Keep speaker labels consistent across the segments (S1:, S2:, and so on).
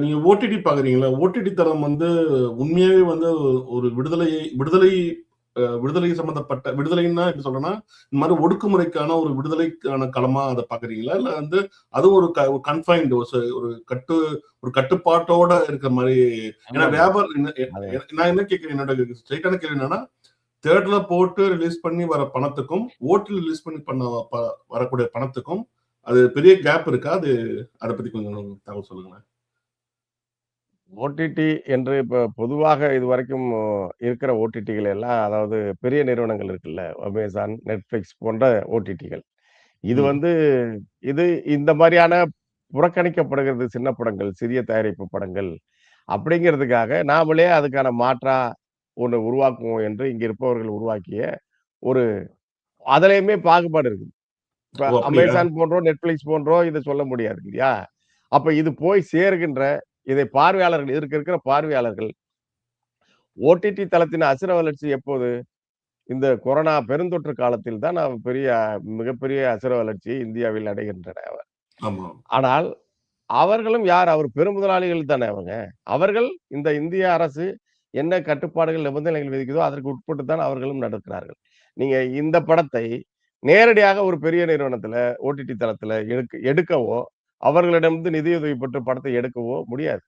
S1: நீங்க OTT பார்க்குறீங்கல்ல, OTT தளம் வந்து உண்மையாவே வந்து ஒரு விடுதலை சம்மந்தப்பட்ட விடுதலைன்னா எப்படி சொல்றேன்னா, இந்த மாரி ஒடுக்குமுறைக்கான ஒரு விடுதலைக்கான களமா அத பார்க்குறீங்களா? இல்ல வந்து அதுவும் ஒரு கன்ஃபைன்ட் ஒரு கட்டுப்பாட்டோட இருக்கிற மாரி. ஏன்னா
S2: ஆமாமா.
S1: வியாபாரம்
S2: அது
S1: நான் என்ன கேட்கிறேன், என்னோட ஸ்ட்ரெய்ட்டான கேள்வி என்னன்னா, தியேட்டர்ல போட்டு ரிலீஸ் பண்ணி வர பணத்துக்கும், ஓடிடி ரிலீஸ் பண்ணி வரக்கூடிய பணத்துக்கும், அது பெரிய கேப் இருக்கா? அத பத்தி கொஞ்சம் தகவல் சொல்லுங்களேன்.
S2: ஓடிடி என்று இப்ப பொதுவாக இதுவரைக்கும் இருக்கிற ஓடிடிகள் எல்லாம் அதாவது பெரிய நிறுவனங்கள் இருக்குல்ல. Amazon, Netflix போன்ற ஓடிடிகள். இது
S1: ம்.
S2: வந்து இது இந்த மாரியான புறக்கணிக்கப்படுகிறது சின்ன படங்கள், சிறிய தயாரிப்பு படங்கள் அப்படிங்கிறதுக்காக நாமளே அதுக்கான மாற்றா ஒண்ணு உருவாக்குவோம் என்று இங்க இருப்பவர்கள் உருவாக்கிய ஒரு அதிலேயுமே பாகுபாடு இருக்கு. இப்ப
S1: ஓ! அப்படியா?
S2: Amazon போன்றோ, Netflix போன்றோ இத சொல்ல முடியாது இல்லையா? அப்ப இது போய் சேருகின்ற இதை பார்வையாளர்கள் இதற்கு இருக்கிற பார்வையாளர்கள் ஓடிடி தளத்தின் அசுர வளர்ச்சி எப்போது? இந்த கொரோனா பெருந்தொற்று காலத்தில் தான் மிகப்பெரிய அசுர வளர்ச்சியை இந்தியாவில் அடைகின்றன.
S1: ஆமா.
S2: ஆனால் அவர்களும் யார்? அவர் பெருமுதலாளிகள் தானே அவங்க. அவர்கள் இந்த இந்திய அரசு என்ன கட்டுப்பாடுகள், நிபந்தனைகள் விதிக்குதோ அதற்கு உட்பட்டு தான் அவர்களும் நடக்கிறார்கள். நீங்க இந்த படத்தை நேரடியாக ஒரு பெரிய நிறுவனத்தில, ஓடிடி தளத்தில எடுக்கவோ, அவர்களிடமிருந்து நிதியுதவி பெற்று படத்தை எடுக்கவோ முடியாது.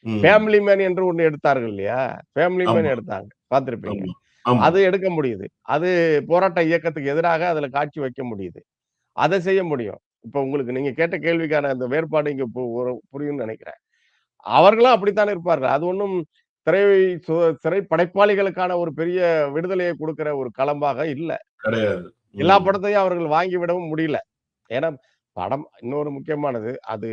S1: ம்.
S2: ஃபேமிலி மேன் என்று ஒண்ணு எடுத்தார்கள் இல்லையா? ஃபேமிலி மேன்
S1: ஆமா,
S2: எடுத்தாங்க. பார்த்திருப்பீங்க.
S1: ஆமா, ஆமா.
S2: அது எடுக்க முடியுது. அது போராட்ட இயக்கத்துக்கு எதிராக அதுல காட்சி வைக்க முடியுது. அத செய்ய முடியும். இப்ப உங்களுக்கு நீங்க கேட்ட கேள்விக்கான அந்த வேறுபாடு இங்க புரியும்னு நெனைக்கிறேன். அவர்களும் அப்படித்தான் இருப்பார்கள். அது ஒண்ணும் திரை சு திரை படைப்பாளிகளுக்கான ஒரு பெரிய விடுதலையை குடுக்கிற ஒரு களமாக இல்ல.
S1: கிடையாது.
S2: எல்லா
S1: ம்.
S2: படத்தையும் அவர்கள் வாங்கி விடவும் முடியல. ஏன்னா, படம் இன்னொரு முக்கியமானது. அது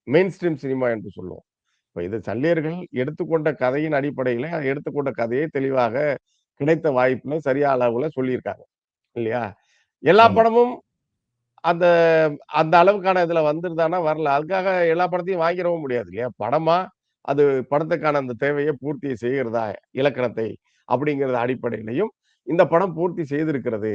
S2: மெயின் ஸ்ட்ரீம் சினிமா என்று சொல்லுவோம். இப்ப இது சல்லியர்கள் எடுத்துக்கொண்ட கதையின் அடிப்படையில, எடுத்துக்கொண்ட கதையை தெளிவாக கிடைத்த வாய்ப்புல சரியான அளவுல சொல்லியிருக்காங்க. இல்லையா? எல்லா
S1: ஆமா.
S2: படமும் அந்த அந்த அளவுக்கான இதுல வந்திருதான்னா வரல. அதுக்காக எல்லா படத்தையும் வாங்கிரவும் முடியாது இல்லையா? படமா, அது படத்துக்கான அந்த தேவைய பூர்த்தி செய்கிறதா? இலக்கணத்தை அப்படிங்கிறது அடிப்படையிலயும், இந்த படம் பூர்த்தி செய்திருக்கிறது.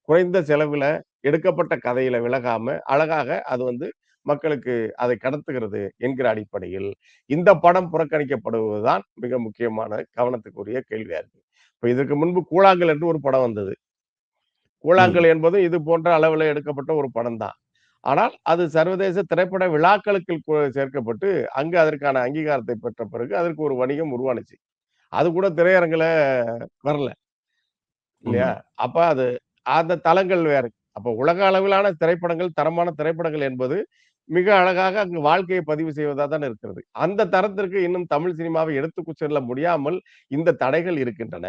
S2: குறைந்த செலவுல எடுக்கப்பட்ட கதையில விலகாம, அழகாக அது வந்து மக்களுக்கு அதை கடத்துகிறது என்கிற அடிப்படையில், இந்த படம் புறக்கணிக்கப்படுவது தான் மிக முக்கியமான கவனத்துக்குரிய கேள்வியா இருக்கு. இப்ப இதற்கு முன்பு கூழாங்கல் என்று ஒரு படம் வந்தது.
S1: ம்.
S2: கூழாங்கல் என்பது இது போன்ற அளவுல எடுக்கப்பட்ட ஒரு படம் தான். ஆனால் அது சர்வதேச திரைப்பட விழாக்களுக்கு சேர்க்கப்பட்டு, அங்கு அதற்கான அங்கீகாரத்தை பெற்ற பிறகு அதற்கு ஒரு வணிகம் உருவானுச்சு. அது கூட திரையரங்குல வரல. இல்லையா?
S1: உண்ம.
S2: அப்ப அது அந்த தளங்கள் வேற. அப்ப உலக அளவிலான திரைப்படங்கள், தரமான திரைப்படங்கள் என்பது மிக அழகாக அங்கு வாழ்க்கையை பதிவு செய்வதா தான் இருக்கிறது. அந்த தரத்திற்கு இன்னும் தமிழ் சினிமாவை எடுத்துக்கு செல்ல முடியாமல் இந்த தடைகள் இருக்கின்றன.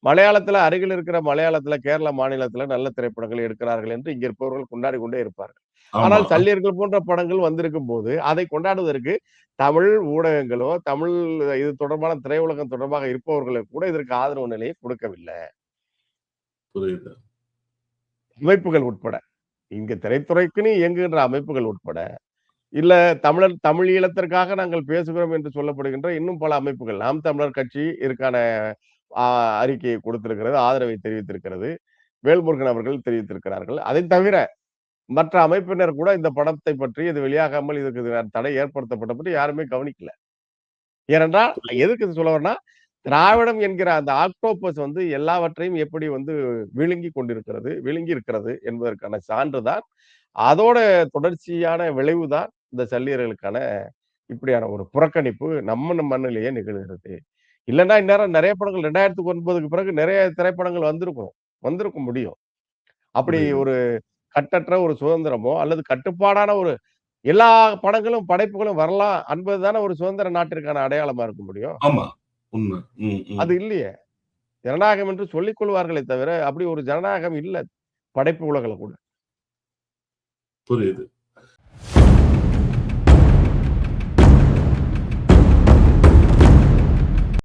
S2: மலையாளத்தில அருகில் இருக்கிற மலையாளத்தில, கேரள மாநிலத்தில நல்ல திரைப்படங்கள் எடுக்கிறார்கள் என்று இங்க இருப்பவர்கள் கொண்டாடிக் கொண்டே இருப்பார்கள்.
S1: ஆமா.
S2: ஆனால் சல்லியர்கள் போன்ற படங்கள் வந்திருக்கும்போது, அதை கொண்டாடுவதற்கு தமிழ் ஊடகங்களோ, தமிழ் இது தொடர்பான திரையுலகம் தொடர்பாக இருப்பவர்களோ கூட இதற்கு ஆதரவு நிலையை கொடுக்கவில்லை.
S1: புரியுது.
S2: அமைப்புகள் உட்பட. இங்க திரைத்துறைக்குன்னு இயங்குகின்ற அமைப்புகள் உட்பட, இல்ல தமிழ் ஈழத்திற்காக நாங்கள் பேசுகிறோம் என்று சொல்லப்படுகின்ற இன்னும் பல அமைப்புகள். நாம் தமிழர் கட்சி இதற்கான அ அறிக்கையை கொடுத்திருக்கிறது. ஆதரவை தெரிவித்திருக்கிறது. வேல்முருகன் அவர்கள் தெரிவித்திருக்கிறார்கள். அதைத் தவிர மற்ற அமைப்பினர் கூட இந்த படத்தை பற்றி இது வெளியாகாமல் இதுக்கு தடை ஏற்படுத்தப்பட்ட பற்றி யாருமே கவனிக்கல. ஏனென்றால்
S1: புரியுது.
S2: எதுக்கு இது சொல்ல வரேன்னா, திராவிடம் என்கிற அந்த ஆக்டோபஸ் வந்து எல்லாவற்றையும் எப்படி வந்து விழுங்கி இருக்கிறது என்பதற்கான சான்று தான். அதோட தொடர்ச்சியான விளைவு தான் இந்த சல்லியர்களுக்கான இப்படியான ஒரு புறக்கணிப்பு நம்ம மண்ணிலேயே நிகழ்கிறது. இல்லன்னா இந்நேரம் நெறைய படங்கள் 2009க்கு பிறகு நெறைய திரைப்படங்கள் வந்திருக்க முடியும். அப்படி
S1: புரியுது.
S2: ஒரு கட்டற்ற ஒரு சுதந்திரமோ, அல்லது கட்டுப்பாடான ஒரு எல்லா படங்களும், படைப்புகளும் வரலாம் என்பது தானே ஒரு சுதந்திர நாட்டிற்கான அடையாளமா இருக்க முடியும்.
S1: ஆமா. உண்ம. ம், ம்.
S2: அது இல்லையே. ஜனநாயகம் என்று சொல்லிக் கொள்வார்களே தவிர, அப்படி ஒரு ஜனநாயகம் இல்ல. படைப்பு உலகுல கூட.
S1: புரியுது.